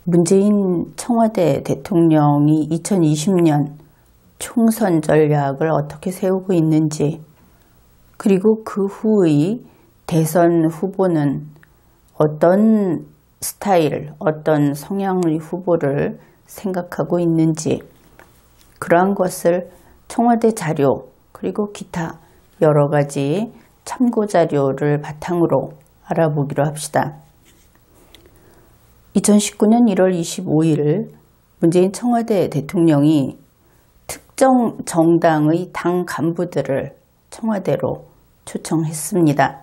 문재인 청와대 대통령이 2020년 총선 전략을 어떻게 세우고 있는지, 그리고 그 후의 대선 후보는 어떤 스타일, 어떤 성향의 후보를 생각하고 있는지, 그러한 것을 청와대 자료 그리고 기타 여러 가지 참고 자료를 바탕으로 알아보기로 합시다. 2019년 1월 25일 문재인 청와대 대통령이 특정 정당의 당 간부들을 청와대로 초청했습니다.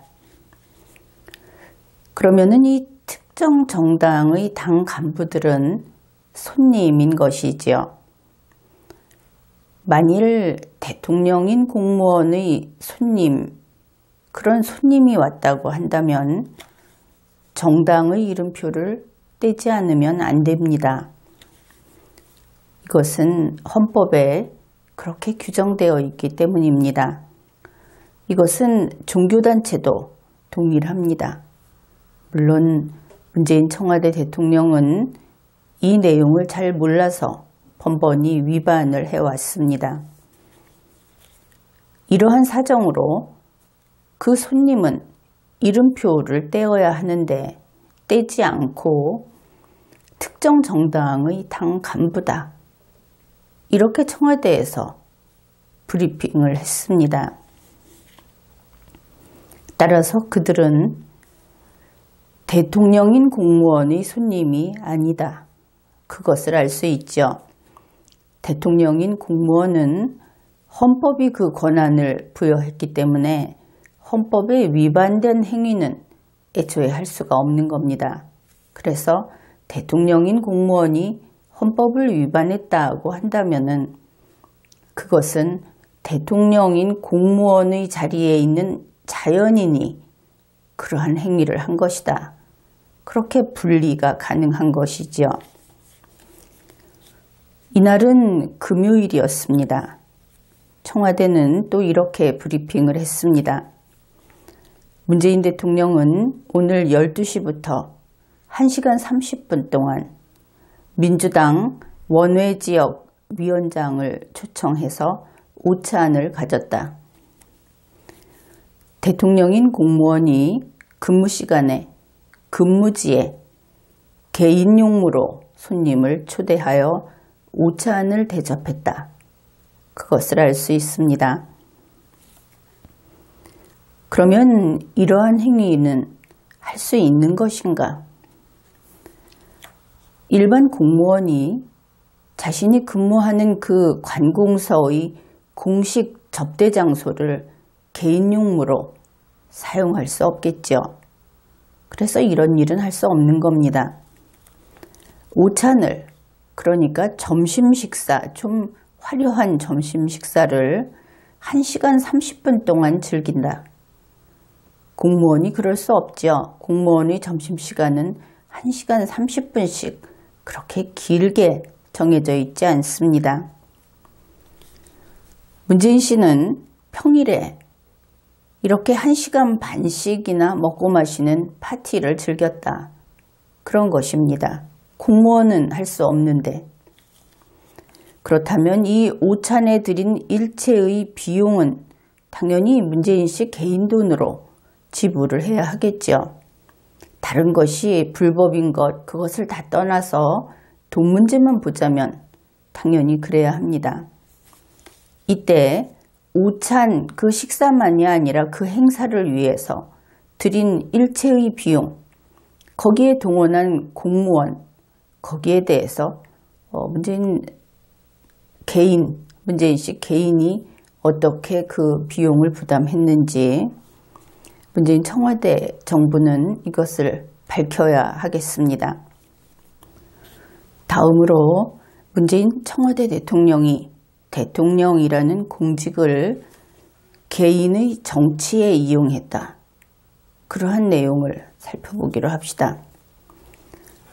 그러면은 이 특정 정당의 당 간부들은 손님인 것이지요. 만일 대통령인 공무원의 손님, 그런 손님이 왔다고 한다면 정당의 이름표를 떼지 않으면 안 됩니다. 이것은 헌법에 그렇게 규정되어 있기 때문입니다. 이것은 종교단체도 동일합니다. 물론 문재인 청와대 대통령은 이 내용을 잘 몰라서 번번이 위반을 해왔습니다. 이러한 사정으로 그 손님은 이름표를 떼어야 하는데 떼지 않고 특정 정당의 당 간부다, 이렇게 청와대에서 브리핑을 했습니다. 따라서 그들은 대통령인 공무원의 손님이 아니다, 그것을 알 수 있죠. 대통령인 공무원은 헌법이 그 권한을 부여했기 때문에 헌법에 위반된 행위는 애초에 할 수가 없는 겁니다. 그래서 대통령인 공무원이 헌법을 위반했다고 한다면은 그것은 대통령인 공무원의 자리에 있는 자연인이 그러한 행위를 한 것이다, 그렇게 분리가 가능한 것이지요. 이날은 금요일이었습니다. 청와대는 또 이렇게 브리핑을 했습니다. 문재인 대통령은 오늘 12시부터 1시간 30분 동안 민주당 원외지역 위원장을 초청해서 오찬을 가졌다. 대통령인 공무원이 근무 시간에 근무지에 개인 용무로 손님을 초대하여 오찬을 대접했다, 그것을 알 수 있습니다. 그러면 이러한 행위는 할 수 있는 것인가? 일반 공무원이 자신이 근무하는 그 관공서의 공식 접대 장소를 개인 용무로 사용할 수 없겠죠. 그래서 이런 일은 할 수 없는 겁니다. 오찬을, 그러니까 점심 식사, 좀 화려한 점심 식사를 1시간 30분 동안 즐긴다. 공무원이 그럴 수 없죠. 공무원의 점심시간은 1시간 30분씩 그렇게 길게 정해져 있지 않습니다. 문재인 씨는 평일에 이렇게 1시간 반씩이나 먹고 마시는 파티를 즐겼다, 그런 것입니다. 공무원은 할 수 없는데. 그렇다면 이 오찬에 들인 일체의 비용은 당연히 문재인 씨 개인 돈으로 지불을 해야 하겠죠. 다른 것이 불법인 것, 그것을 다 떠나서 돈 문제만 보자면 당연히 그래야 합니다. 이때 오찬 그 식사만이 아니라 그 행사를 위해서 들인 일체의 비용, 거기에 동원한 공무원, 거기에 대해서 문재인 씨 개인이 어떻게 그 비용을 부담했는지 문재인 청와대 정부는 이것을 밝혀야 하겠습니다. 다음으로 문재인 청와대 대통령이 대통령이라는 공직을 개인의 정치에 이용했다, 그러한 내용을 살펴보기로 합시다.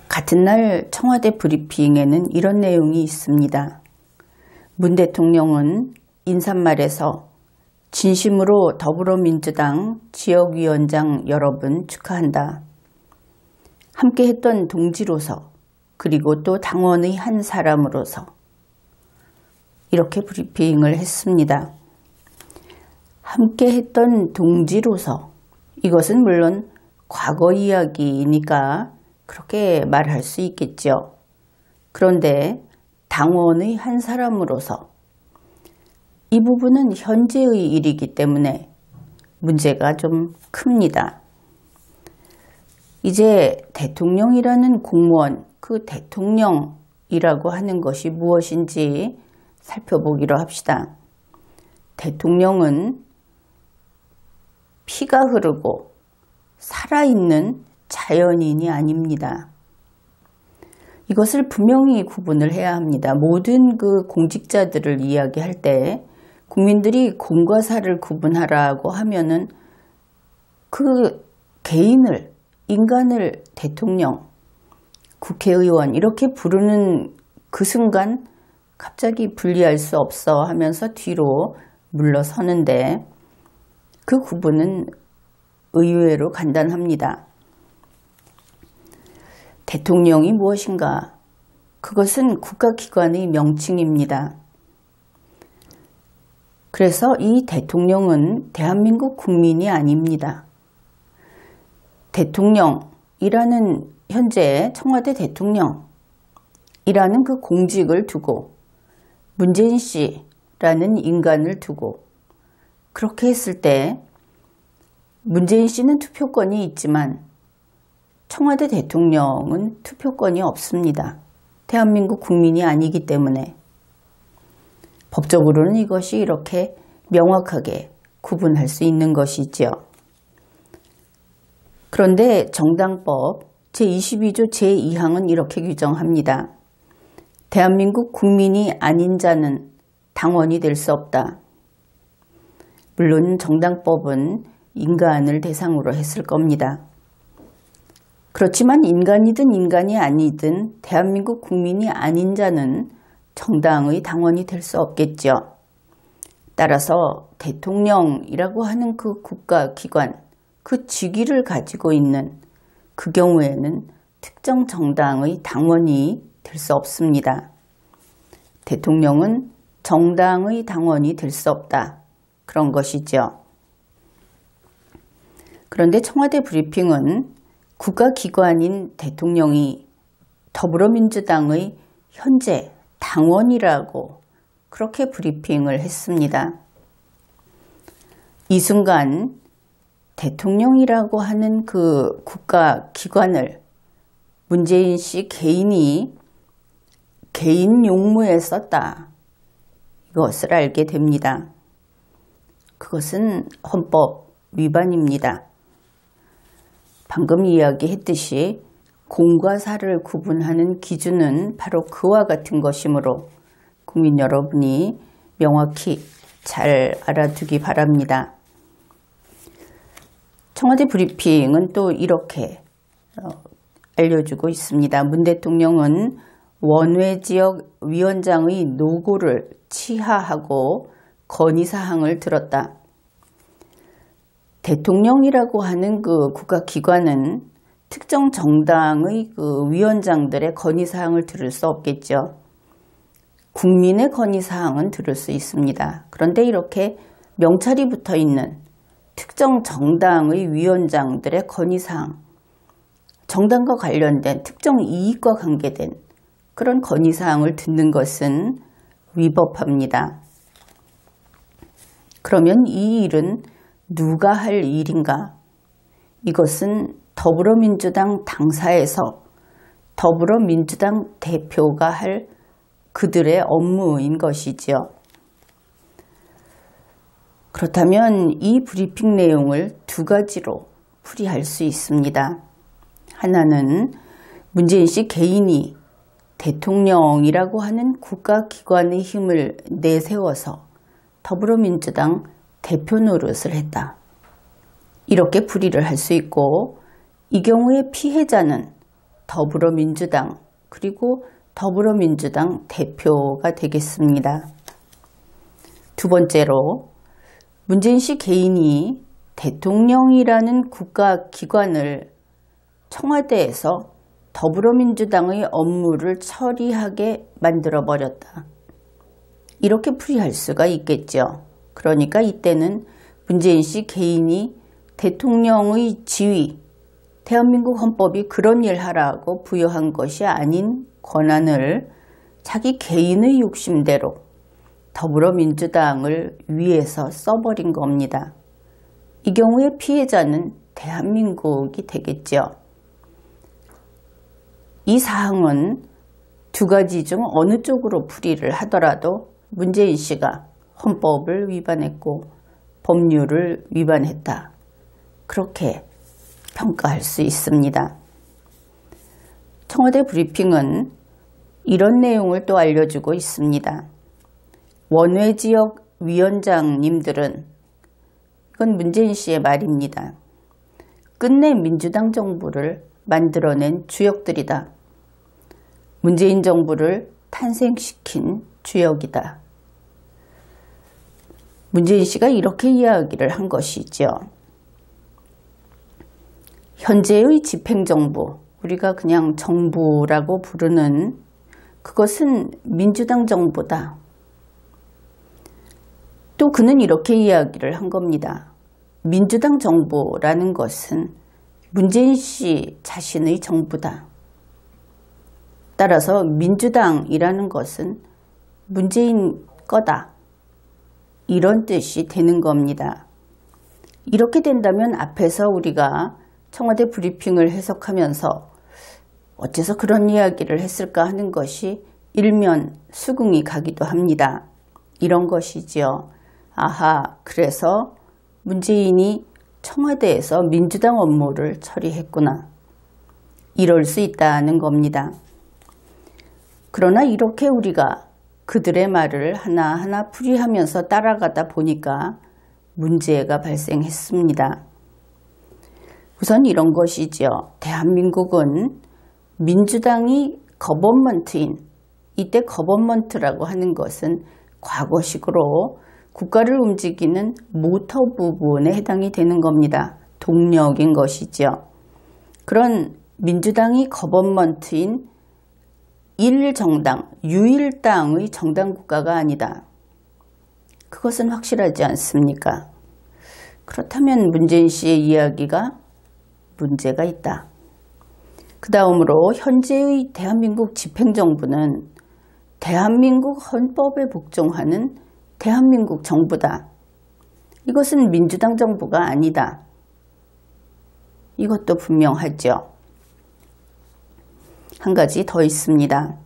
같은 날 청와대 브리핑에는 이런 내용이 있습니다. 문 대통령은 인사말에서 진심으로 더불어민주당 지역위원장 여러분 축하한다. 함께했던 동지로서 그리고 또 당원의 한 사람으로서 이렇게 브리핑을 했습니다. 함께 했던 동지로서, 이것은 물론 과거 이야기이니까 그렇게 말할 수 있겠죠. 그런데 당원의 한 사람으로서 이 부분은 현재의 일이기 때문에 문제가 좀 큽니다. 이제 대통령이라는 공무원, 그 대통령이라고 하는 것이 무엇인지 살펴보기로 합시다. 대통령은 피가 흐르고 살아있는 자연인이 아닙니다. 이것을 분명히 구분을 해야 합니다. 모든 그 공직자들을 이야기할 때 국민들이 공과 사를 구분하라고 하면은 그 개인을, 인간을 대통령, 국회의원 이렇게 부르는 그 순간 갑자기 분리할 수 없어 하면서 뒤로 물러서는데 그 구분은 의외로 간단합니다. 대통령이 무엇인가? 그것은 국가기관의 명칭입니다. 그래서 이 대통령은 대한민국 국민이 아닙니다. 대통령이라는 현재 청와대 대통령이라는 그 공직을 두고 문재인 씨라는 인간을 두고 그렇게 했을 때 문재인 씨는 투표권이 있지만 청와대 대통령은 투표권이 없습니다. 대한민국 국민이 아니기 때문에 법적으로는 이것이 이렇게 명확하게 구분할 수 있는 것이지요. 그런데 정당법 제22조 제2항은 이렇게 규정합니다. 대한민국 국민이 아닌 자는 당원이 될 수 없다. 물론 정당법은 인간을 대상으로 했을 겁니다. 그렇지만 인간이든 인간이 아니든 대한민국 국민이 아닌 자는 정당의 당원이 될 수 없겠죠. 따라서 대통령이라고 하는 그 국가기관, 그 직위를 가지고 있는 그 경우에는 특정 정당의 당원이 될 수 없습니다. 대통령은 정당의 당원이 될 수 없다. 그런 것이죠. 그런데 청와대 브리핑은 국가기관인 대통령이 더불어민주당의 현재 당원이라고 그렇게 브리핑을 했습니다. 이 순간 대통령이라고 하는 그 국가기관을 문재인 씨 개인이 개인 용무에 썼다. 이것을 알게 됩니다. 그것은 헌법 위반입니다. 방금 이야기했듯이 공과 사를 구분하는 기준은 바로 그와 같은 것이므로 국민 여러분이 명확히 잘 알아두기 바랍니다. 청와대 브리핑은 또 이렇게 알려주고 있습니다. 문 대통령은 원외지역 위원장의 노고를 치하하고 건의사항을 들었다. 대통령이라고 하는 그 국가기관은 특정 정당의 그 위원장들의 건의사항을 들을 수 없겠죠. 국민의 건의사항은 들을 수 있습니다. 그런데 이렇게 명찰이 붙어 있는 특정 정당의 위원장들의 건의사항, 정당과 관련된 특정 이익과 관계된 그런 건의사항을 듣는 것은 위법합니다. 그러면 이 일은 누가 할 일인가? 이것은 더불어민주당 당사에서 더불어민주당 대표가 할 그들의 업무인 것이지요. 그렇다면 이 브리핑 내용을 두 가지로 풀이할 수 있습니다. 하나는 문재인 씨 개인이 대통령이라고 하는 국가기관의 힘을 내세워서 더불어민주당 대표 노릇을 했다. 이렇게 풀이를 할 수 있고, 이 경우에 피해자는 더불어민주당 그리고 더불어민주당 대표가 되겠습니다. 두 번째로 문재인 씨 개인이 대통령이라는 국가기관을 청와대에서 더불어민주당의 업무를 처리하게 만들어버렸다. 이렇게 풀이할 수가 있겠죠. 그러니까 이때는 문재인 씨 개인이 대통령의 지위, 대한민국 헌법이 그런 일 하라고 부여한 것이 아닌 권한을 자기 개인의 욕심대로 더불어민주당을 위해서 써버린 겁니다. 이 경우에 피해자는 대한민국이 되겠죠. 이 사항은 두 가지 중 어느 쪽으로 풀이를 하더라도 문재인 씨가 헌법을 위반했고 법률을 위반했다. 그렇게 평가할 수 있습니다. 청와대 브리핑은 이런 내용을 또 알려주고 있습니다. 원외지역 위원장님들은, 이건 문재인 씨의 말입니다. 끝내 민주당 정부를 만들어낸 주역들이다. 문재인 정부를 탄생시킨 주역이다. 문재인 씨가 이렇게 이야기를 한 것이죠. 현재의 집행정부, 우리가 그냥 정부라고 부르는 그것은 민주당 정부다. 또 그는 이렇게 이야기를 한 겁니다. 민주당 정부라는 것은 문재인 씨 자신의 정부다. 따라서 민주당이라는 것은 문재인 거다. 이런 뜻이 되는 겁니다. 이렇게 된다면 앞에서 우리가 청와대 브리핑을 해석하면서 어째서 그런 이야기를 했을까 하는 것이 일면 수긍이 가기도 합니다. 이런 것이지요. 아하, 그래서 문재인이 청와대에서 민주당 업무를 처리했구나. 이럴 수 있다는 겁니다. 그러나 이렇게 우리가 그들의 말을 하나하나 풀이하면서 따라가다 보니까 문제가 발생했습니다. 우선 이런 것이죠. 대한민국은 민주당이 거버먼트인, 이때 거버먼트라고 하는 것은 과거식으로 국가를 움직이는 모터 부분에 해당이 되는 겁니다. 동력인 것이죠. 그런 민주당이 거버먼트인 일정당, 유일당의 정당 국가가 아니다. 그것은 확실하지 않습니까? 그렇다면 문재인 씨의 이야기가 문제가 있다. 그 다음으로 현재의 대한민국 집행정부는 대한민국 헌법에 복종하는 대한민국 정부다. 이것은 민주당 정부가 아니다. 이것도 분명하죠. 한 가지 더 있습니다.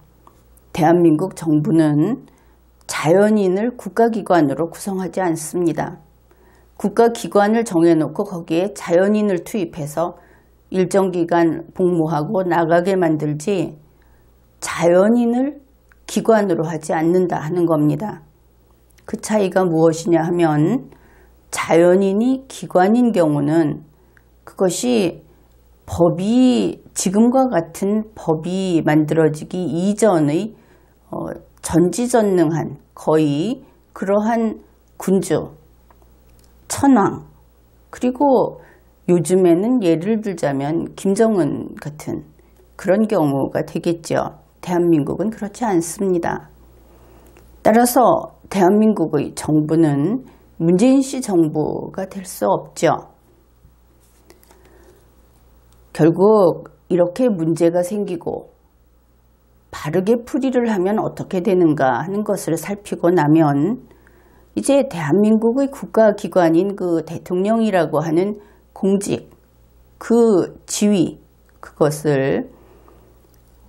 대한민국 정부는 자연인을 국가기관으로 구성하지 않습니다. 국가기관을 정해놓고 거기에 자연인을 투입해서 일정 기간 복무하고 나가게 만들지 자연인을 기관으로 하지 않는다 하는 겁니다. 그 차이가 무엇이냐 하면 자연인이 기관인 경우는 그것이 법이 지금과 같은 법이 만들어지기 이전의 전지전능한 거의 그러한 군주, 천황, 그리고 요즘에는 예를 들자면 김정은 같은 그런 경우가 되겠죠. 대한민국은 그렇지 않습니다. 따라서 대한민국의 정부는 문재인 씨 정부가 될 수 없죠. 결국 이렇게 문제가 생기고 바르게 풀이를 하면 어떻게 되는가 하는 것을 살피고 나면 이제 대한민국의 국가기관인 그 대통령이라고 하는 공직, 그 지위, 그것을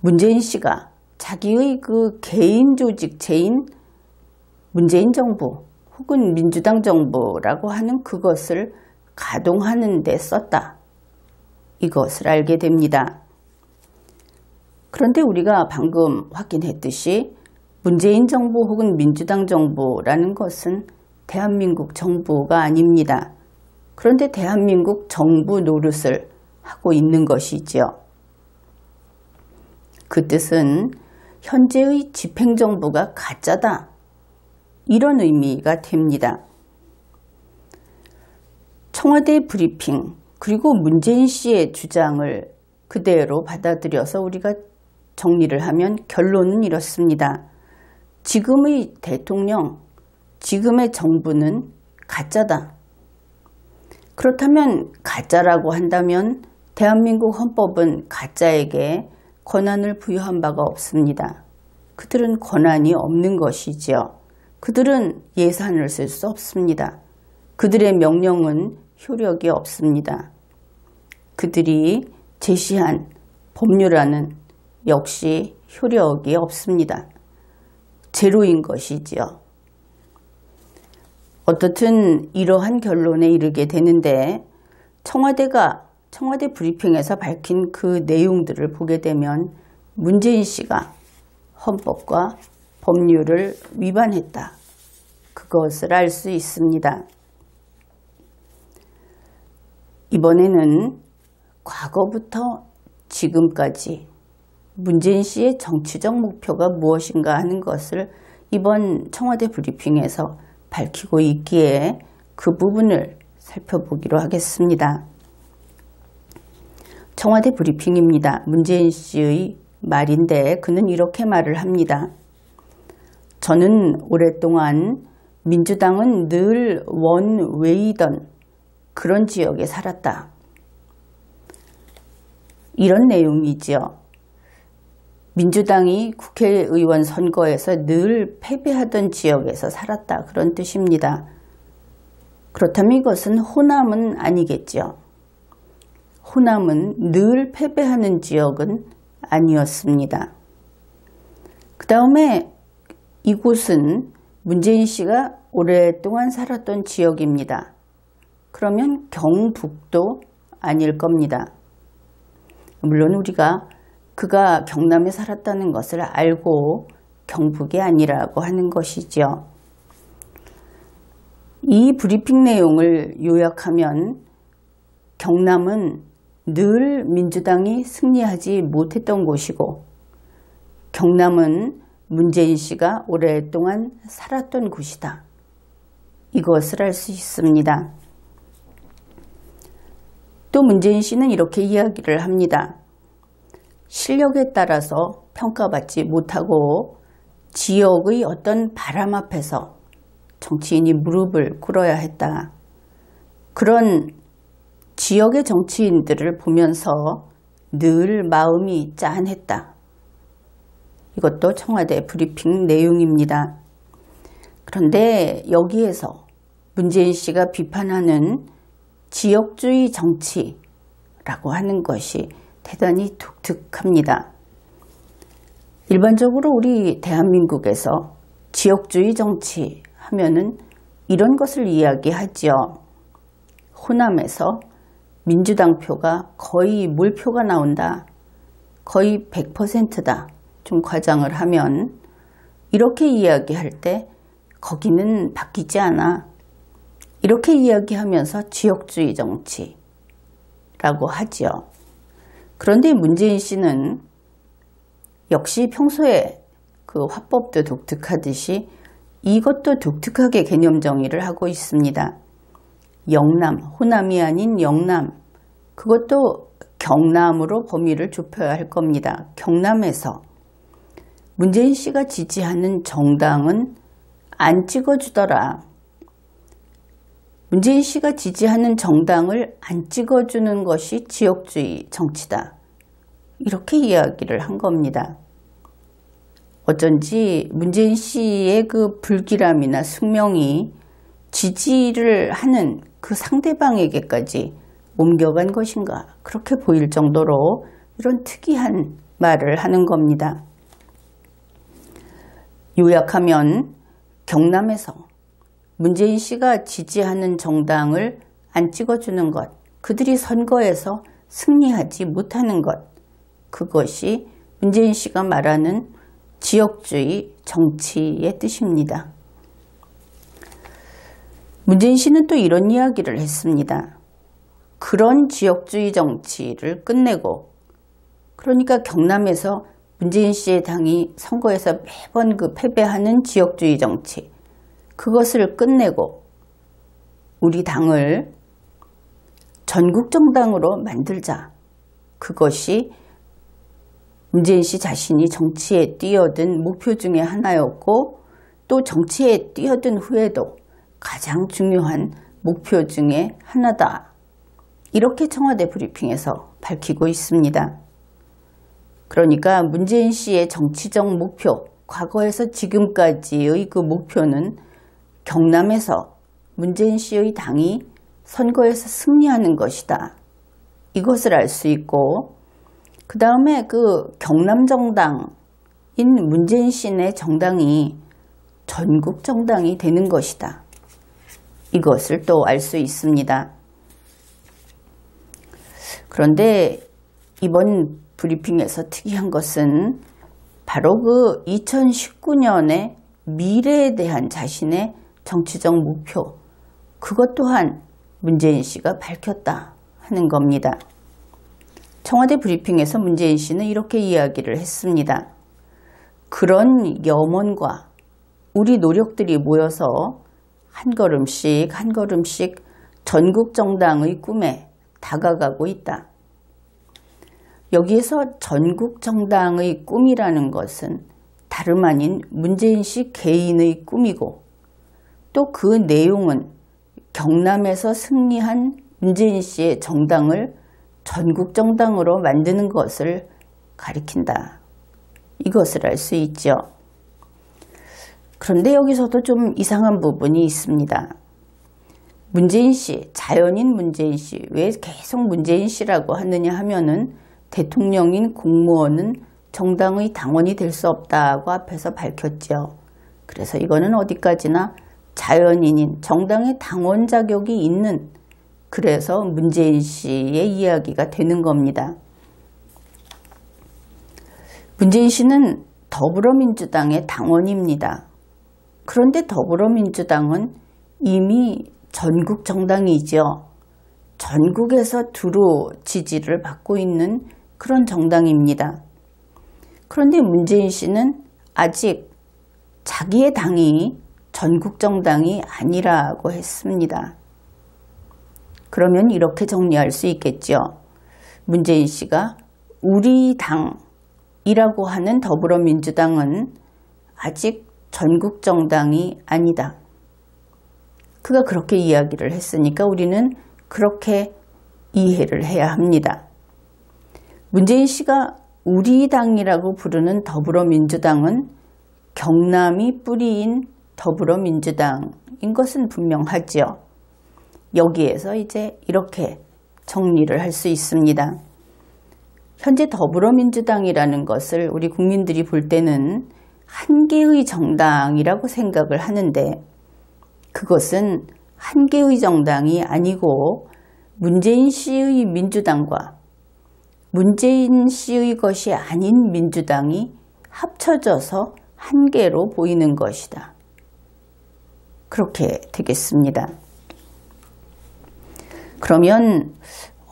문재인 씨가 자기의 그 개인 조직체인 문재인 정부 혹은 민주당 정부라고 하는 그것을 가동하는 데 썼다. 이것을 알게 됩니다. 그런데 우리가 방금 확인했듯이 문재인 정부 혹은 민주당 정부라는 것은 대한민국 정부가 아닙니다. 그런데 대한민국 정부 노릇을 하고 있는 것이지요. 그 뜻은 현재의 집행정부가 가짜다. 이런 의미가 됩니다. 청와대 브리핑 그리고 문재인 씨의 주장을 그대로 받아들여서 우리가 정리를 하면 결론은 이렇습니다. 지금의 대통령, 지금의 정부는 가짜다. 그렇다면 가짜라고 한다면 대한민국 헌법은 가짜에게 권한을 부여한 바가 없습니다. 그들은 권한이 없는 것이지요. 그들은 예산을 쓸 수 없습니다. 그들의 명령은 효력이 없습니다. 그들이 제시한 법률안은 역시 효력이 없습니다. 제로인 것이지요. 어떻든 이러한 결론에 이르게 되는데 청와대 브리핑에서 밝힌 그 내용들을 보게 되면 문재인 씨가 헌법과 법률을 위반했다. 그것을 알 수 있습니다. 이번에는 과거부터 지금까지 문재인 씨의 정치적 목표가 무엇인가 하는 것을 이번 청와대 브리핑에서 밝히고 있기에 그 부분을 살펴보기로 하겠습니다. 청와대 브리핑입니다. 문재인 씨의 말인데 그는 이렇게 말을 합니다. 저는 오랫동안 민주당은 늘 원웨이던 그런 지역에 살았다. 이런 내용이지요. 민주당이 국회의원 선거에서 늘 패배하던 지역에서 살았다. 그런 뜻입니다. 그렇다면 이것은 호남은 아니겠죠. 호남은 늘 패배하는 지역은 아니었습니다. 그 다음에 이곳은 문재인 씨가 오랫동안 살았던 지역입니다. 그러면 경북도 아닐 겁니다. 물론 우리가 그가 경남에 살았다는 것을 알고 경북이 아니라고 하는 것이죠. 이 브리핑 내용을 요약하면 경남은 늘 민주당이 승리하지 못했던 곳이고 경남은 문재인 씨가 오랫동안 살았던 곳이다. 이것을 알 수 있습니다. 또 문재인 씨는 이렇게 이야기를 합니다. 실력에 따라서 평가받지 못하고 지역의 어떤 바람 앞에서 정치인이 무릎을 꿇어야 했다. 그런 지역의 정치인들을 보면서 늘 마음이 짠했다. 이것도 청와대 브리핑 내용입니다. 그런데 여기에서 문재인 씨가 비판하는 지역주의 정치라고 하는 것이 대단히 독특합니다. 일반적으로 우리 대한민국에서 지역주의 정치 하면은 이런 것을 이야기하지요. 호남에서 민주당 표가 거의 몰표가 나온다. 거의 100%다. 좀 과장을 하면 이렇게 이야기할 때 거기는 바뀌지 않아. 이렇게 이야기하면서 지역주의 정치라고 하지요. 그런데 문재인 씨는 역시 평소에 그 화법도 독특하듯이 이것도 독특하게 개념 정의를 하고 있습니다. 영남, 호남이 아닌 영남, 그것도 경남으로 범위를 좁혀야 할 겁니다. 경남에서 문재인 씨가 지지하는 정당은 안 찍어주더라. 문재인 씨가 지지하는 정당을 안 찍어주는 것이 지역주의 정치다. 이렇게 이야기를 한 겁니다. 어쩐지 문재인 씨의 그 불길함이나 숙명이 지지를 하는 그 상대방에게까지 옮겨간 것인가 그렇게 보일 정도로 이런 특이한 말을 하는 겁니다. 요약하면 경남에서 문재인 씨가 지지하는 정당을 안 찍어주는 것, 그들이 선거에서 승리하지 못하는 것, 그것이 문재인 씨가 말하는 지역주의 정치의 뜻입니다. 문재인 씨는 또 이런 이야기를 했습니다. 그런 지역주의 정치를 끝내고, 그러니까 경남에서 문재인 씨의 당이 선거에서 매번 그 패배하는 지역주의 정치, 그것을 끝내고 우리 당을 전국정당으로 만들자. 그것이 문재인 씨 자신이 정치에 뛰어든 목표 중에 하나였고 또 정치에 뛰어든 후에도 가장 중요한 목표 중에 하나다. 이렇게 청와대 브리핑에서 밝히고 있습니다. 그러니까 문재인 씨의 정치적 목표, 과거에서 지금까지의 그 목표는 경남에서 문재인 씨의 당이 선거에서 승리하는 것이다. 이것을 알 수 있고 그 다음에 그 경남 정당인 문재인 씨의 정당이 전국 정당이 되는 것이다. 이것을 또 알 수 있습니다. 그런데 이번 브리핑에서 특이한 것은 바로 그 2019년의 미래에 대한 자신의 정치적 목표, 그것 또한 문재인 씨가 밝혔다 하는 겁니다. 청와대 브리핑에서 문재인 씨는 이렇게 이야기를 했습니다. 그런 염원과 우리 노력들이 모여서 한 걸음씩 한 걸음씩 전국 정당의 꿈에 다가가고 있다. 여기에서 전국 정당의 꿈이라는 것은 다름 아닌 문재인 씨 개인의 꿈이고 또 그 내용은 경남에서 승리한 문재인 씨의 정당을 전국 정당으로 만드는 것을 가리킨다. 이것을 알 수 있죠. 그런데 여기서도 좀 이상한 부분이 있습니다. 문재인 씨, 자연인 문재인 씨, 왜 계속 문재인 씨라고 하느냐 하면은 대통령인 공무원은 정당의 당원이 될 수 없다고 앞에서 밝혔죠. 그래서 이거는 어디까지나 자연인인 정당의 당원 자격이 있는, 그래서 문재인 씨의 이야기가 되는 겁니다. 문재인 씨는 더불어민주당의 당원입니다. 그런데 더불어민주당은 이미 전국 정당이죠. 전국에서 두루 지지를 받고 있는 그런 정당입니다. 그런데 문재인 씨는 아직 자기의 당이 전국 정당이 아니라고 했습니다. 그러면 이렇게 정리할 수 있겠죠. 문재인 씨가 우리 당이라고 하는 더불어민주당은 아직 전국 정당이 아니다. 그가 그렇게 이야기를 했으니까 우리는 그렇게 이해를 해야 합니다. 문재인 씨가 우리 당이라고 부르는 더불어민주당은 경남이 뿌리인 더불어민주당인 것은 분명하죠. 여기에서 이제 이렇게 정리를 할 수 있습니다. 현재 더불어민주당이라는 것을 우리 국민들이 볼 때는 한 개의 정당이라고 생각을 하는데 그것은 한 개의 정당이 아니고 문재인 씨의 민주당과 문재인 씨의 것이 아닌 민주당이 합쳐져서 한 개로 보이는 것이다. 그렇게 되겠습니다. 그러면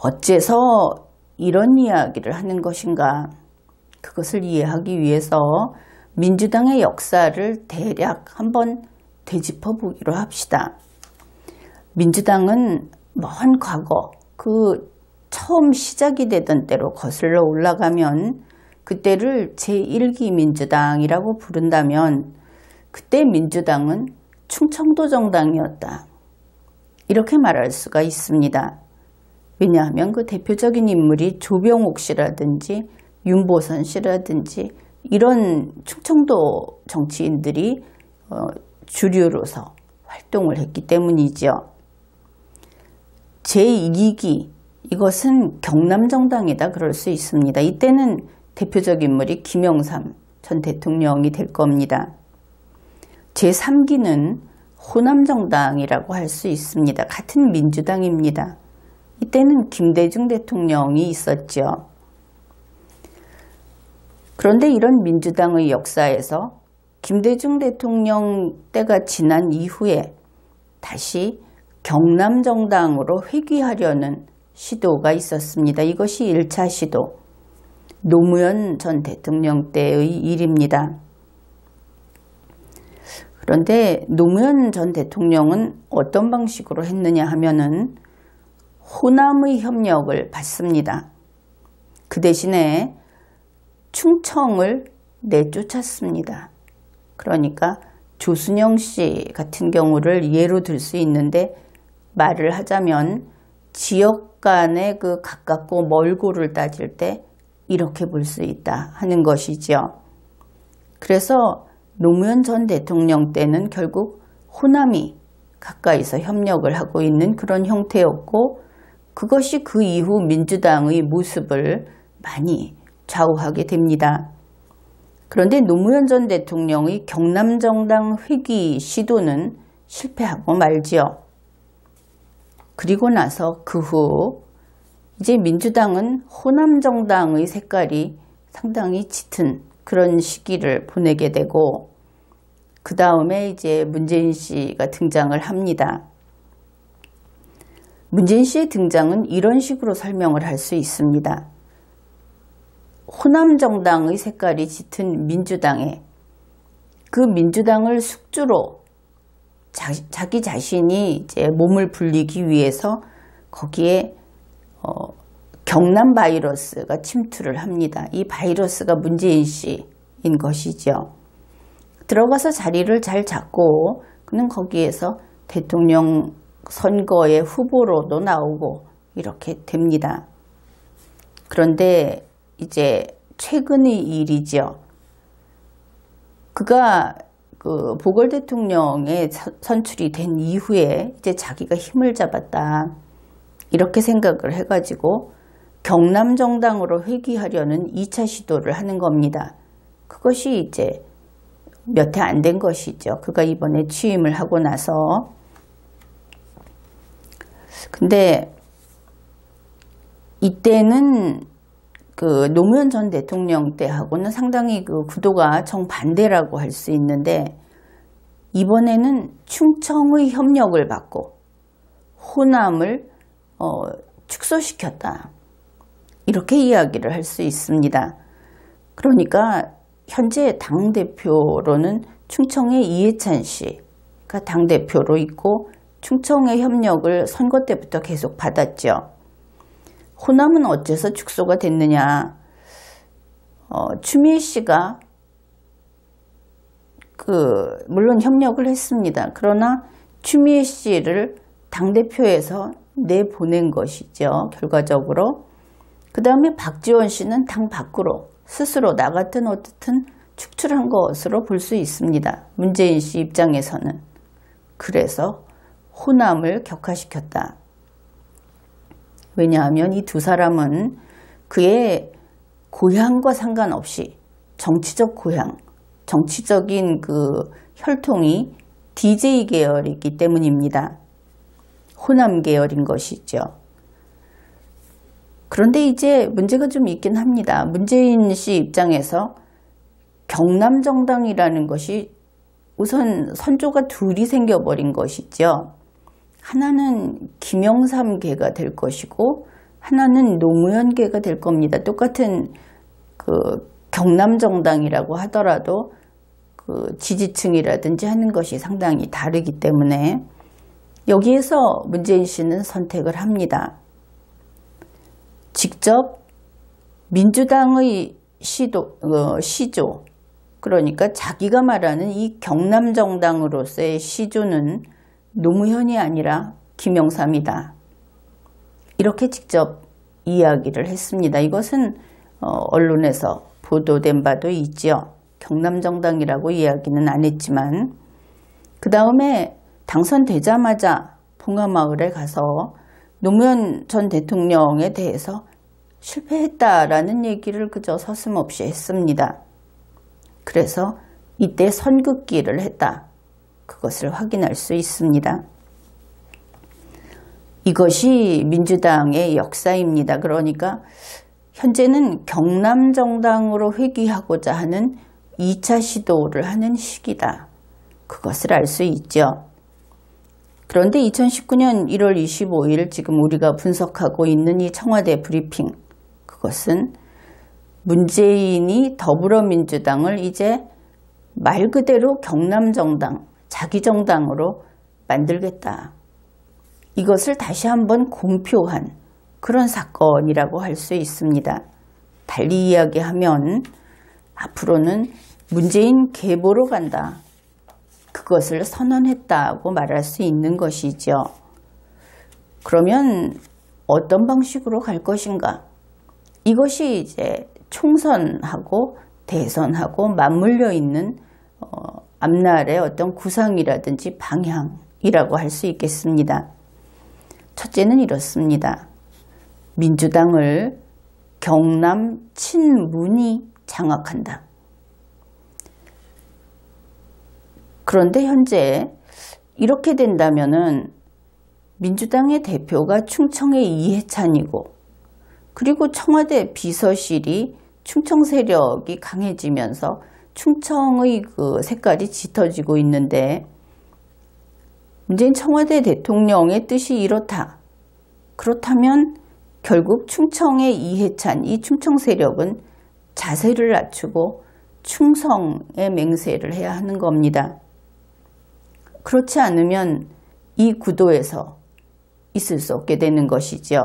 어째서 이런 이야기를 하는 것인가? 그것을 이해하기 위해서 민주당의 역사를 대략 한번 되짚어 보기로 합시다. 민주당은 먼 과거, 그 처음 시작이 되던 때로 거슬러 올라가면 그때를 제1기 민주당이라고 부른다면 그때 민주당은 충청도 정당이었다. 이렇게 말할 수가 있습니다. 왜냐하면 그 대표적인 인물이 조병옥 씨라든지 윤보선 씨라든지 이런 충청도 정치인들이 주류로서 활동을 했기 때문이죠. 제2기 이것은 경남정당이다 그럴 수 있습니다. 이때는 대표적 인물이 김영삼 전 대통령이 될 겁니다. 제3기는 호남정당이라고 할 수 있습니다. 같은 민주당입니다. 이때는 김대중 대통령이 있었죠. 그런데 이런 민주당의 역사에서 김대중 대통령 때가 지난 이후에 다시 경남정당으로 회귀하려는 시도가 있었습니다. 이것이 1차 시도, 노무현 전 대통령 때의 일입니다. 그런데 노무현 전 대통령은 어떤 방식으로 했느냐 하면은 호남의 협력을 받습니다. 그 대신에 충청을 내쫓았습니다. 그러니까 조순영 씨 같은 경우를 예로 들 수 있는데, 말을 하자면 지역 간의 그 가깝고 멀고를 따질 때 이렇게 볼 수 있다 하는 것이지요. 그래서 노무현 전 대통령 때는 결국 호남이 가까이서 협력을 하고 있는 그런 형태였고, 그것이 그 이후 민주당의 모습을 많이 좌우하게 됩니다. 그런데 노무현 전 대통령의 경남정당 회귀 시도는 실패하고 말지요. 그리고 나서 그 후 이제 민주당은 호남정당의 색깔이 상당히 짙은 그런 시기를 보내게 되고, 그 다음에 이제 문재인 씨가 등장을 합니다. 문재인 씨의 등장은 이런 식으로 설명을 할 수 있습니다. 호남정당의 색깔이 짙은 민주당에, 그 민주당을 숙주로 자기 자신이 이제 몸을 불리기 위해서 거기에 경남 바이러스가 침투를 합니다. 이 바이러스가 문재인 씨인 것이죠. 들어가서 자리를 잘 잡고 그는 거기에서 대통령 선거의 후보로도 나오고 이렇게 됩니다. 그런데 이제 최근의 일이죠. 그가 그 보궐 대통령에 선출이 된 이후에 이제 자기가 힘을 잡았다, 이렇게 생각을 해가지고 경남정당으로 회귀하려는 2차 시도를 하는 겁니다. 그것이 이제 몇 해 안 된 것이죠. 그가 이번에 취임을 하고 나서. 근데 이때는 그 노무현 전 대통령 때하고는 상당히 그 구도가 정반대라고 할 수 있는데, 이번에는 충청의 협력을 받고 호남을 축소시켰다, 이렇게 이야기를 할 수 있습니다. 그러니까 현재 당대표로는 충청의 이해찬 씨가 당대표로 있고, 충청의 협력을 선거 때부터 계속 받았죠. 호남은 어째서 축소가 됐느냐. 추미애 씨가 물론 협력을 했습니다. 그러나 추미애 씨를 당대표에서 내보낸 것이죠, 결과적으로. 그 다음에 박지원 씨는 당 밖으로 스스로 나갔든 어떻든 축출한 것으로 볼 수 있습니다. 문재인 씨 입장에서는. 그래서 호남을 격화시켰다. 왜냐하면 이 두 사람은 그의 고향과 상관없이 정치적 고향, 정치적인 그 혈통이 DJ 계열이기 때문입니다. 호남 계열인 것이죠. 그런데 이제 문제가 좀 있긴 합니다. 문재인 씨 입장에서 경남정당이라는 것이 우선 선조가 둘이 생겨버린 것이죠. 하나는 김영삼계가 될 것이고 하나는 노무현계가 될 겁니다. 똑같은 그 경남정당이라고 하더라도 그 지지층이라든지 하는 것이 상당히 다르기 때문에 여기에서 문재인 씨는 선택을 합니다. 직접 민주당의 시조, 그러니까 자기가 말하는 이 경남정당으로서의 시조는 노무현이 아니라 김영삼이다, 이렇게 직접 이야기를 했습니다. 이것은 언론에서 보도된 바도 있죠. 경남정당이라고 이야기는 안 했지만, 그 다음에 당선되자마자 봉하마을에 가서 노무현 전 대통령에 대해서 실패했다라는 얘기를 그저 서슴없이 했습니다. 그래서 이때 선긋기를 했다, 그것을 확인할 수 있습니다. 이것이 민주당의 역사입니다. 그러니까 현재는 경남정당으로 회귀하고자 하는 2차 시도를 하는 시기다, 그것을 알 수 있죠. 그런데 2019년 1월 25일 지금 우리가 분석하고 있는 이 청와대 브리핑, 그것은 문재인이 더불어민주당을 이제 말 그대로 경남정당, 자기 정당으로 만들겠다, 이것을 다시 한번 공표한 그런 사건이라고 할 수 있습니다. 달리 이야기하면 앞으로는 문재인 계보로 간다. 그것을 선언했다고 말할 수 있는 것이죠. 그러면 어떤 방식으로 갈 것인가? 이것이 이제 총선하고 대선하고 맞물려 있는 앞날의 어떤 구상이라든지 방향이라고 할 수 있겠습니다. 첫째는 이렇습니다. 민주당을 경남 친문이 장악한다. 그런데 현재 이렇게 된다면은 민주당의 대표가 충청의 이해찬이고 그리고 청와대 비서실이 충청 세력이 강해지면서 충청의 그 색깔이 짙어지고 있는데 문재인 청와대 대통령의 뜻이 이렇다. 그렇다면 결국 충청의 이해찬, 이 충청 세력은 자세를 낮추고 충성의 맹세를 해야 하는 겁니다. 그렇지 않으면 이 구도에서 있을 수 없게 되는 것이죠.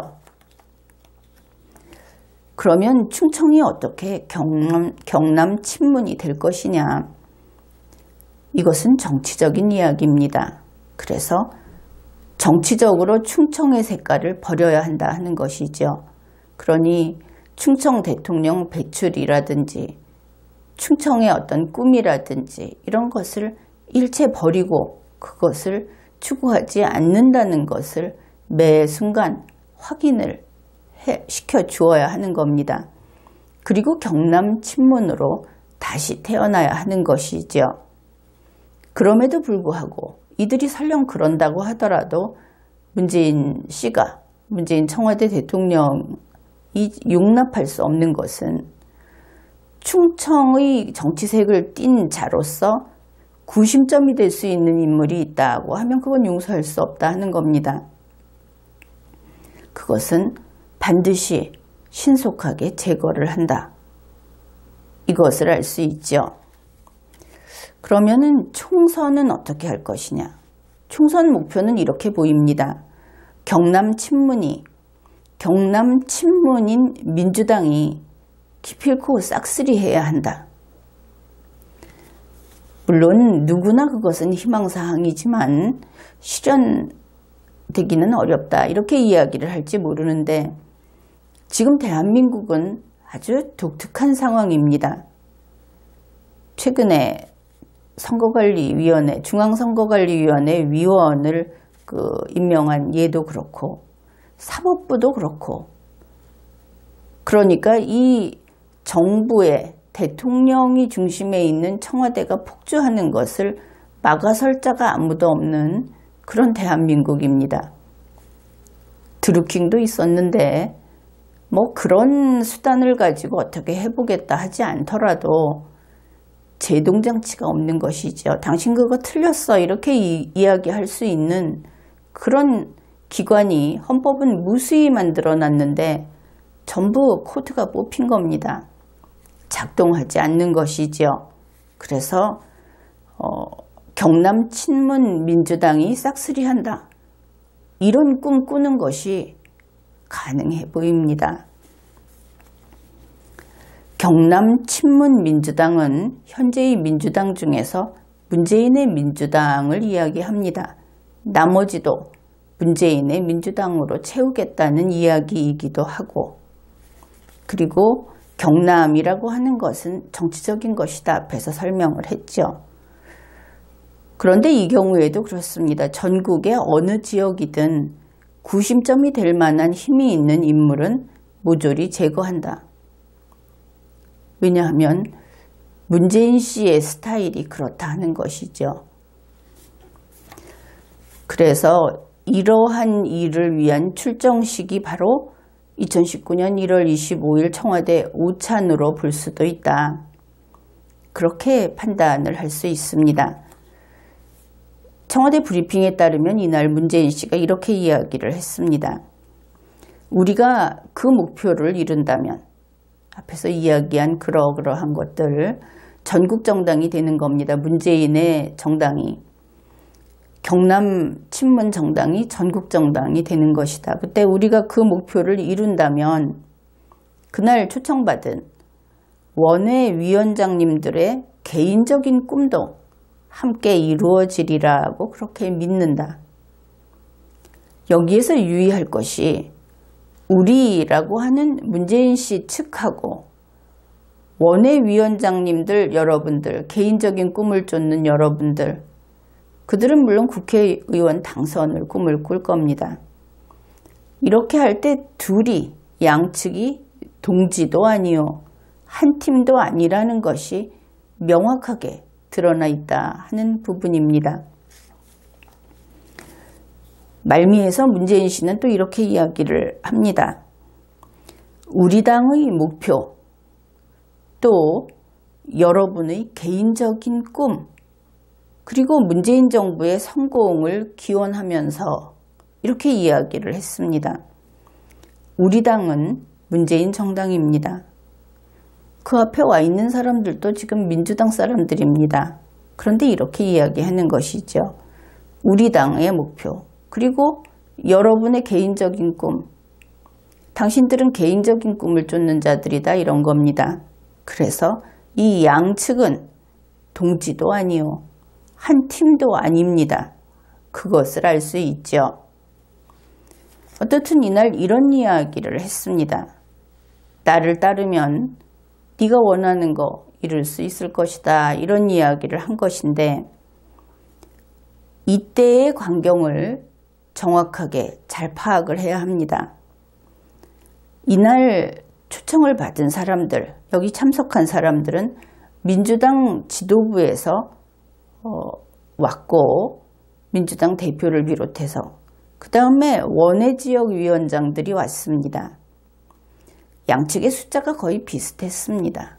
그러면 충청이 어떻게 경남 친문이 될 것이냐? 이것은 정치적인 이야기입니다. 그래서 정치적으로 충청의 색깔을 버려야 한다 하는 것이죠. 그러니 충청 대통령 배출이라든지 충청의 어떤 꿈이라든지 이런 것을 일체 버리고 그것을 추구하지 않는다는 것을 매 순간 확인을 시켜 주어야 하는 겁니다. 그리고 경남 친문으로 다시 태어나야 하는 것이죠. 그럼에도 불구하고 이들이 설령 그런다고 하더라도 문재인 씨가 문재인 청와대 대통령이 용납할 수 없는 것은 충청의 정치색을 띤 자로서 구심점이 될 수 있는 인물이 있다고 하면 그건 용서할 수 없다 하는 겁니다. 그것은 반드시 신속하게 제거를 한다. 이것을 알 수 있죠. 그러면은 총선은 어떻게 할 것이냐? 총선 목표는 이렇게 보입니다. 경남 친문인 민주당이 기필코 싹쓸이해야 한다. 물론 누구나 그것은 희망사항이지만 실현되기는 어렵다. 이렇게 이야기를 할지 모르는데 지금 대한민국은 아주 독특한 상황입니다. 최근에 선거관리위원회, 중앙선거관리위원회 위원을 임명한 예도 그렇고 사법부도 그렇고 그러니까 이 정부의 대통령이 중심에 있는 청와대가 폭주하는 것을 막아설 자가 아무도 없는 그런 대한민국입니다. 드루킹도 있었는데 뭐 그런 수단을 가지고 어떻게 해보겠다 하지 않더라도 제동장치가 없는 것이죠. 당신 그거 틀렸어 이렇게 이야기할 수 있는 그런 기관이 헌법은 무수히 만들어놨는데 전부 코드가 뽑힌 겁니다. 작동하지 않는 것이죠. 그래서 경남 친문 민주당이 싹쓸이한다. 이런 꿈 꾸는 것이 가능해 보입니다. 경남 친문 민주당은 현재의 민주당 중에서 문재인의 민주당을 이야기합니다. 나머지도 문재인의 민주당으로 채우겠다는 이야기이기도 하고 그리고 경남이라고 하는 것은 정치적인 것이다 앞에서 설명을 했죠. 그런데 이 경우에도 그렇습니다. 전국의 어느 지역이든 구심점이 될 만한 힘이 있는 인물은 모조리 제거한다. 왜냐하면 문재인 씨의 스타일이 그렇다 하는 것이죠. 그래서 이러한 일을 위한 출정식이 바로 2019년 1월 25일 청와대 오찬으로 볼 수도 있다. 그렇게 판단을 할 수 있습니다. 청와대 브리핑에 따르면 이날 문재인 씨가 이렇게 이야기를 했습니다. 우리가 그 목표를 이룬다면 앞에서 이야기한 그러한 것들 전국 정당이 되는 겁니다. 문재인의 정당이 경남 친문 정당이 전국 정당이 되는 것이다. 그때 우리가 그 목표를 이룬다면 그날 초청받은 원외위원장님들의 개인적인 꿈도 함께 이루어지리라고 그렇게 믿는다. 여기에서 유의할 것이 우리라고 하는 문재인 씨 측하고 원외위원장님들 여러분들, 개인적인 꿈을 쫓는 여러분들, 그들은 물론 국회의원 당선을 꿈을 꿀 겁니다. 이렇게 할 때 둘이 양측이 동지도 아니요 한 팀도 아니라는 것이 명확하게 드러나 있다 하는 부분입니다. 말미에서 문재인 씨는 또 이렇게 이야기를 합니다. 우리 당의 목표, 또 여러분의 개인적인 꿈, 그리고 문재인 정부의 성공을 기원하면서 이렇게 이야기를 했습니다. 우리 당은 문재인 정당입니다. 그 앞에 와 있는 사람들도 지금 민주당 사람들입니다. 그런데 이렇게 이야기하는 것이죠. 우리 당의 목표, 그리고 여러분의 개인적인 꿈, 당신들은 개인적인 꿈을 쫓는 자들이다, 이런 겁니다. 그래서 이 양측은 동지도 아니요 한 팀도 아닙니다. 그것을 알 수 있죠. 어떻든 이날 이런 이야기를 했습니다. 나를 따르면 네가 원하는 거 이룰 수 있을 것이다, 이런 이야기를 한 것인데, 이때의 광경을 정확하게 잘 파악을 해야 합니다. 이날 초청을 받은 사람들, 여기 참석한 사람들은 민주당 지도부에서 왔고, 민주당 대표를 비롯해서 그 다음에 원외지역위원장들이 왔습니다. 양측의 숫자가 거의 비슷했습니다.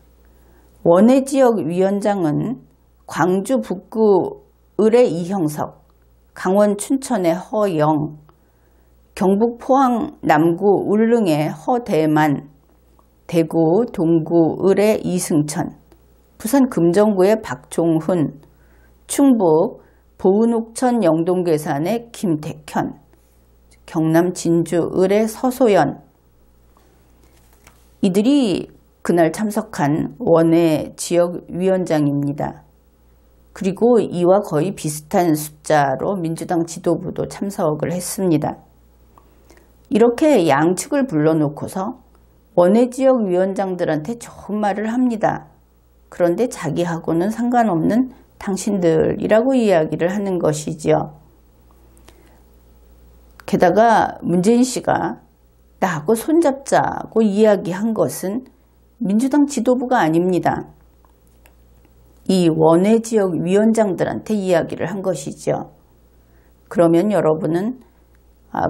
원외지역위원장은 광주 북구 을의 이형석, 강원 춘천의 허영, 경북 포항 남구 울릉의 허대만, 대구 동구 을의 이승천, 부산 금정구의 박종훈, 충북 보은옥천 영동괴산의 김택현, 경남 진주 을의 서소연, 이들이 그날 참석한 원외 지역위원장입니다. 그리고 이와 거의 비슷한 숫자로 민주당 지도부도 참석을 했습니다. 이렇게 양측을 불러놓고서 원외지역위원장들한테 좋은 말을 합니다. 그런데 자기하고는 상관없는 당신들이라고 이야기를 하는 것이지요. 게다가 문재인 씨가 나하고 손잡자고 이야기한 것은 민주당 지도부가 아닙니다. 이 원외지역위원장들한테 이야기를 한 것이죠. 그러면 여러분은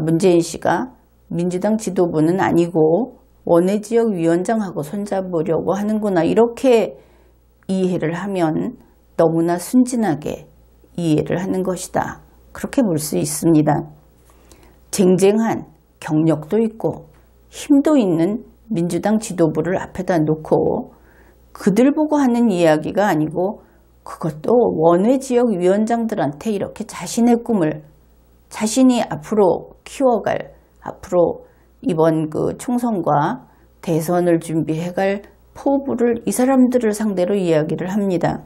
문재인 씨가 민주당 지도부는 아니고 원외지역위원장하고 손잡으려고 하는구나, 이렇게 이해를 하면 너무나 순진하게 이해를 하는 것이다, 그렇게 볼 수 있습니다. 쟁쟁한 경력도 있고 힘도 있는 민주당 지도부를 앞에다 놓고 그들 보고 하는 이야기가 아니고, 그것도 원외지역위원장들한테 이렇게 자신의 꿈을 자신이 앞으로 키워갈, 앞으로 이번 그 총선과 대선을 준비해갈 포부를 이 사람들을 상대로 이야기를 합니다.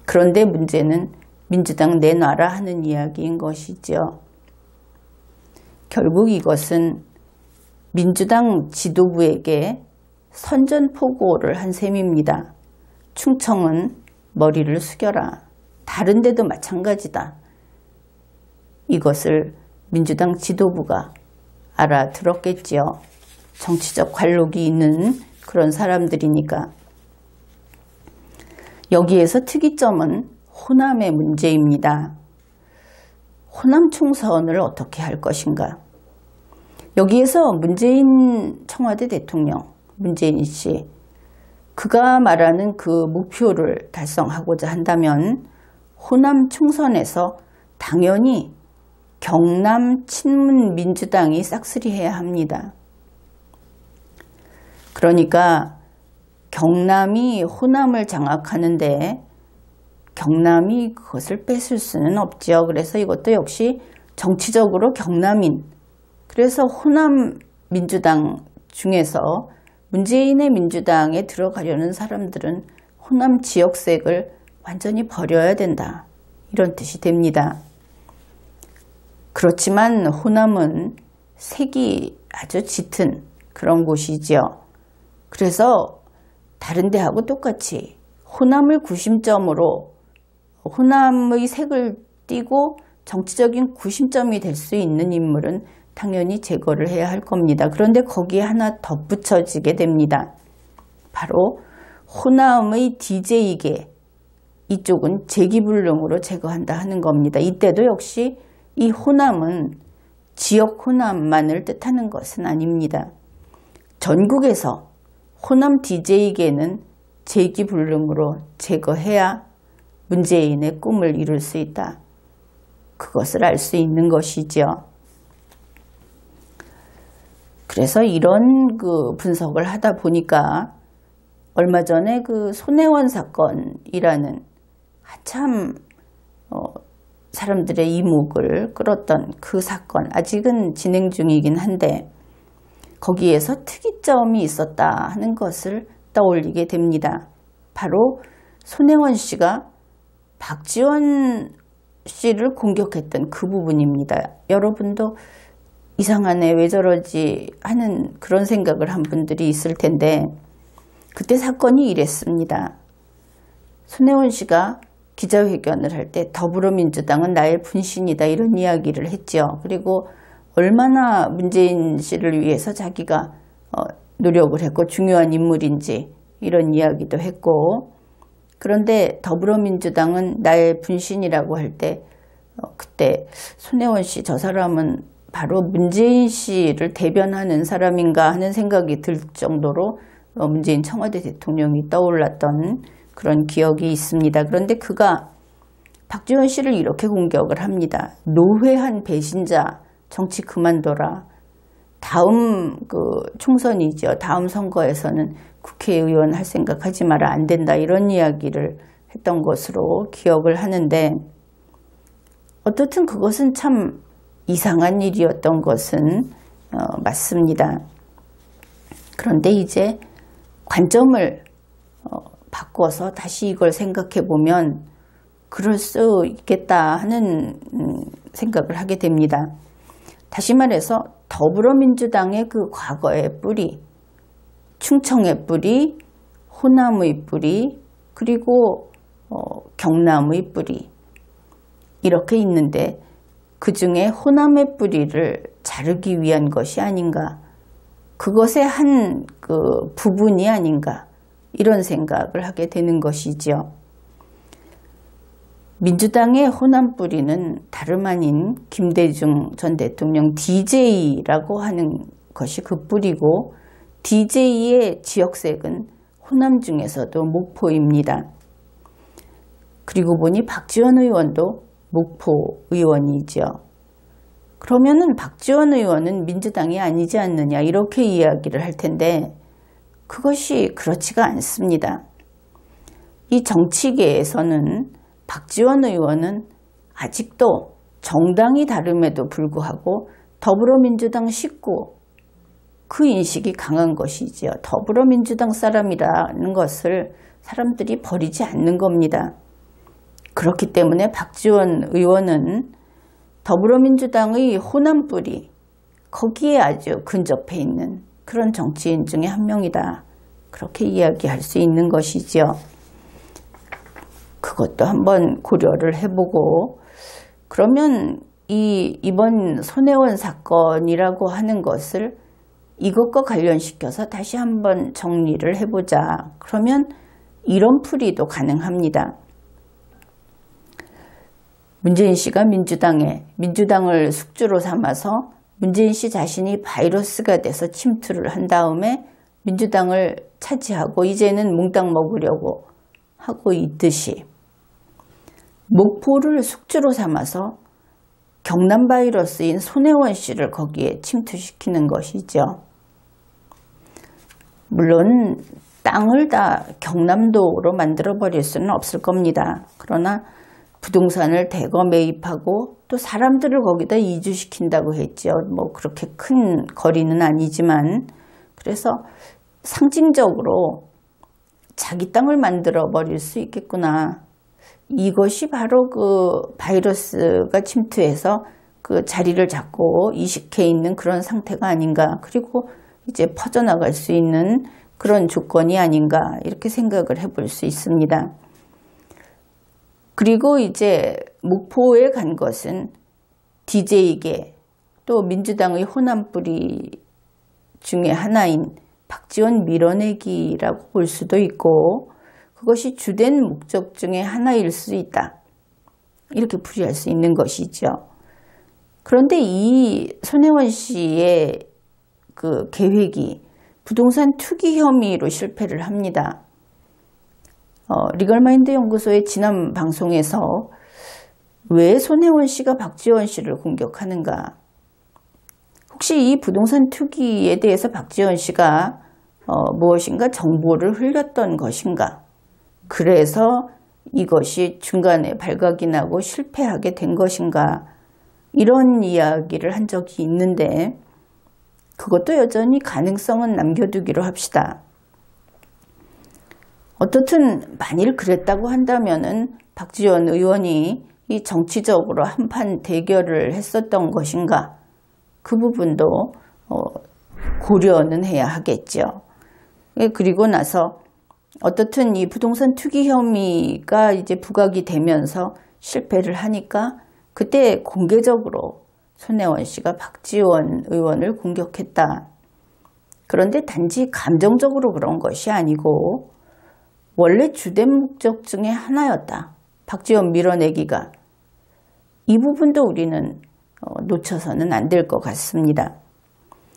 그런데 문제는 민주당 내놔라 하는 이야기인 것이죠. 결국 이것은 민주당 지도부에게 선전포고를 한 셈입니다. 충청은 머리를 숙여라. 다른 데도 마찬가지다. 이것을 민주당 지도부가 알아들었겠지요. 정치적 관록이 있는 그런 사람들이니까. 여기에서 특이점은 호남의 문제입니다. 호남 총선을 어떻게 할 것인가? 여기에서 문재인 청와대 대통령, 문재인 씨, 그가 말하는 그 목표를 달성하고자 한다면 호남 총선에서 당연히 경남 친문민주당이 싹쓸이해야 합니다. 그러니까 경남이 호남을 장악하는데 경남이 그것을 뺏을 수는 없죠. 그래서 이것도 역시 정치적으로 경남인, 그래서 호남 민주당 중에서 문재인의 민주당에 들어가려는 사람들은 호남 지역색을 완전히 버려야 된다. 이런 뜻이 됩니다. 그렇지만 호남은 색이 아주 짙은 그런 곳이지요. 그래서 다른 데하고 똑같이 호남을 구심점으로 호남의 색을 띠고 정치적인 구심점이 될 수 있는 인물은 당연히 제거를 해야 할 겁니다. 그런데 거기에 하나 덧붙여지게 됩니다. 바로 호남의 DJ계, 이쪽은 재기불능으로 제거한다 하는 겁니다. 이때도 역시 이 호남은 지역 호남만을 뜻하는 것은 아닙니다. 전국에서 호남 DJ계는 재기불능으로 제거해야 문재인의 꿈을 이룰 수 있다. 그것을 알 수 있는 것이지요. 그래서 이런 분석을 하다 보니까 얼마 전에 손혜원 사건이라는 한참 사람들의 이목을 끌었던 그 사건, 아직은 진행 중이긴 한데 거기에서 특이점이 있었다 하는 것을 떠올리게 됩니다. 바로 손혜원 씨가 박지원 씨를 공격했던 그 부분입니다. 여러분도 이상하네, 왜 저러지 하는 그런 생각을 한 분들이 있을 텐데 그때 사건이 이랬습니다. 손혜원 씨가 기자회견을 할 때 더불어민주당은 나의 분신이다 이런 이야기를 했죠. 그리고 얼마나 문재인 씨를 위해서 자기가 노력을 했고 중요한 인물인지 이런 이야기도 했고, 그런데 더불어민주당은 나의 분신이라고 할 때 그때 손혜원 씨 저 사람은 바로 문재인 씨를 대변하는 사람인가 하는 생각이 들 정도로 문재인 청와대 대통령이 떠올랐던 그런 기억이 있습니다. 그런데 그가 박지원 씨를 이렇게 공격을 합니다. 노회한 배신자, 정치 그만둬라. 다음 총선이죠. 다음 선거에서는 국회의원 할 생각하지 마라, 안 된다, 이런 이야기를 했던 것으로 기억을 하는데, 어떻든 그것은 참 이상한 일이었던 것은 맞습니다. 그런데 이제 관점을 바꿔서 다시 이걸 생각해 보면 그럴 수 있겠다 하는 생각을 하게 됩니다. 다시 말해서 더불어민주당의 그 과거의 뿌리, 충청의 뿌리, 호남의 뿌리, 그리고 경남의 뿌리, 이렇게 있는데 그 중에 호남의 뿌리를 자르기 위한 것이 아닌가, 그것의 한 부분이 아닌가, 이런 생각을 하게 되는 것이지요. 민주당의 호남 뿌리는 다름 아닌 김대중 전 대통령 DJ라고 하는 것이 그 뿌리고, DJ의 지역색은 호남 중에서도 목포입니다. 그리고 보니 박지원 의원도 목포 의원이죠. 그러면은 박지원 의원은 민주당이 아니지 않느냐, 이렇게 이야기를 할 텐데 그것이 그렇지가 않습니다. 이 정치계에서는 박지원 의원은 아직도 정당이 다름에도 불구하고 더불어민주당 식구, 그 인식이 강한 것이지요. 더불어민주당 사람이라는 것을 사람들이 버리지 않는 겁니다. 그렇기 때문에 박지원 의원은 더불어민주당의 호남 뿌리, 거기에 아주 근접해 있는 그런 정치인 중에 한 명이다, 그렇게 이야기할 수 있는 것이지요. 그것도 한번 고려를 해보고, 그러면 이번 손혜원 사건이라고 하는 것을 이것과 관련시켜서 다시 한번 정리를 해보자. 그러면 이런 풀이도 가능합니다. 문재인 씨가 민주당을 숙주로 삼아서 문재인 씨 자신이 바이러스가 돼서 침투를 한 다음에 민주당을 차지하고 이제는 몽땅 먹으려고 하고 있듯이, 목포를 숙주로 삼아서 경남 바이러스인 손혜원 씨를 거기에 침투시키는 것이죠. 물론 땅을 다 경남도로 만들어버릴 수는 없을 겁니다. 그러나 부동산을 대거 매입하고 또 사람들을 거기다 이주시킨다고 했죠. 뭐 그렇게 큰 거리는 아니지만, 그래서 상징적으로 자기 땅을 만들어 버릴 수 있겠구나. 이것이 바로 그 바이러스가 침투해서 그 자리를 잡고 이식해 있는 그런 상태가 아닌가. 그리고 이제 퍼져나갈 수 있는 그런 조건이 아닌가. 이렇게 생각을 해볼 수 있습니다. 그리고 이제 목포에 간 것은 DJ계 또 민주당의 호남뿌리 중에 하나인 박지원 밀어내기라고 볼 수도 있고 그것이 주된 목적 중에 하나일 수 있다. 이렇게 풀이할 수 있는 것이죠. 그런데 이 손혜원 씨의 그 계획이 부동산 투기 혐의로 실패를 합니다. 리걸마인드 연구소의 지난 방송에서 왜 손혜원 씨가 박지원 씨를 공격하는가? 혹시 이 부동산 투기에 대해서 박지원 씨가 무엇인가 정보를 흘렸던 것인가? 그래서 이것이 중간에 발각이 나고 실패하게 된 것인가? 이런 이야기를 한 적이 있는데 그것도 여전히 가능성은 남겨두기로 합시다. 어떻든 만일 그랬다고 한다면은 박지원 의원이 이 정치적으로 한판 대결을 했었던 것인가? 그 부분도 고려는 해야 하겠죠. 그리고 나서 어떻든 이 부동산 투기 혐의가 이제 부각이 되면서 실패를 하니까 그때 공개적으로 손혜원 씨가 박지원 의원을 공격했다. 그런데 단지 감정적으로 그런 것이 아니고 원래 주된 목적 중에 하나였다. 박지원 밀어내기가. 이 부분도 우리는 놓쳐서는 안 될 것 같습니다.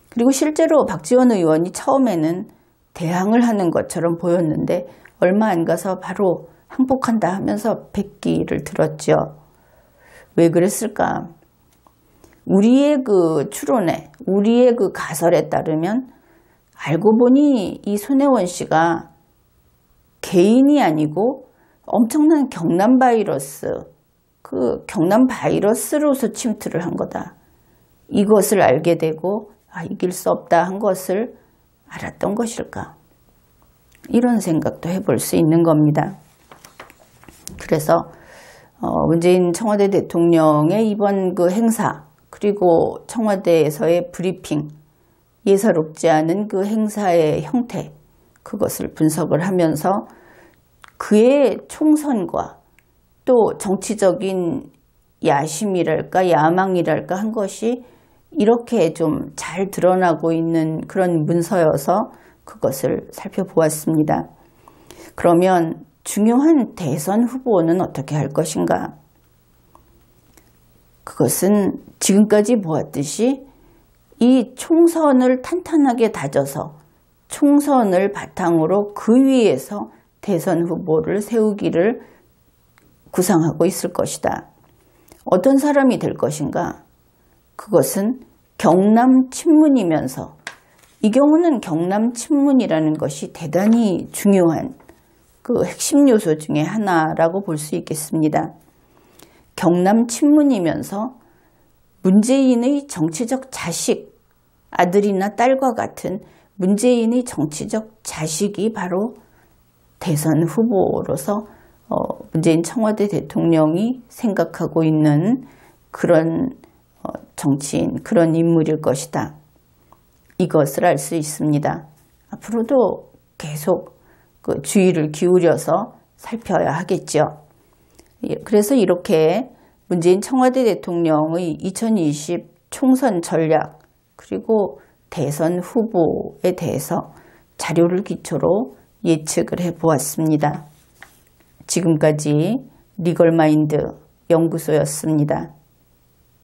그리고 실제로 박지원 의원이 처음에는 대항을 하는 것처럼 보였는데 얼마 안 가서 바로 항복한다 하면서 백기를 들었죠. 왜 그랬을까? 우리의 그 추론에, 우리의 그 가설에 따르면 알고 보니 이 손혜원 씨가 개인이 아니고 엄청난 경남 바이러스, 그 경남 바이러스로서 침투를 한 거다. 이것을 알게 되고 이길 수 없다 한 것을 알았던 것일까? 이런 생각도 해볼 수 있는 겁니다. 그래서 문재인 청와대 대통령의 이번 그 행사 그리고 청와대에서의 브리핑, 예사롭지 않은 그 행사의 형태, 그것을 분석을 하면서 그의 총선과 또 정치적인 야심이랄까 야망이랄까 한 것이 이렇게 좀 잘 드러나고 있는 그런 문서여서 그것을 살펴보았습니다. 그러면 중요한 대선 후보는 어떻게 할 것인가? 그것은 지금까지 보았듯이 이 총선을 탄탄하게 다져서 총선을 바탕으로 그 위에서 대선 후보를 세우기를 구상하고 있을 것이다. 어떤 사람이 될 것인가? 그것은 경남 친문이면서 이 경우는 경남 친문이라는 것이 대단히 중요한 그 핵심 요소 중에 하나라고 볼 수 있겠습니다. 경남 친문이면서 문재인의 정치적 자식, 아들이나 딸과 같은 문재인의 정치적 자식이 바로 대선 후보로서 문재인 청와대 대통령이 생각하고 있는 그런 정치인, 그런 인물일 것이다. 이것을 알 수 있습니다. 앞으로도 계속 그 주의를 기울여서 살펴야 하겠죠. 그래서 이렇게 문재인 청와대 대통령의 2020 총선 전략 그리고 대선 후보에 대해서 자료를 기초로 예측을 해보았습니다. 지금까지 리걸마인드 연구소였습니다.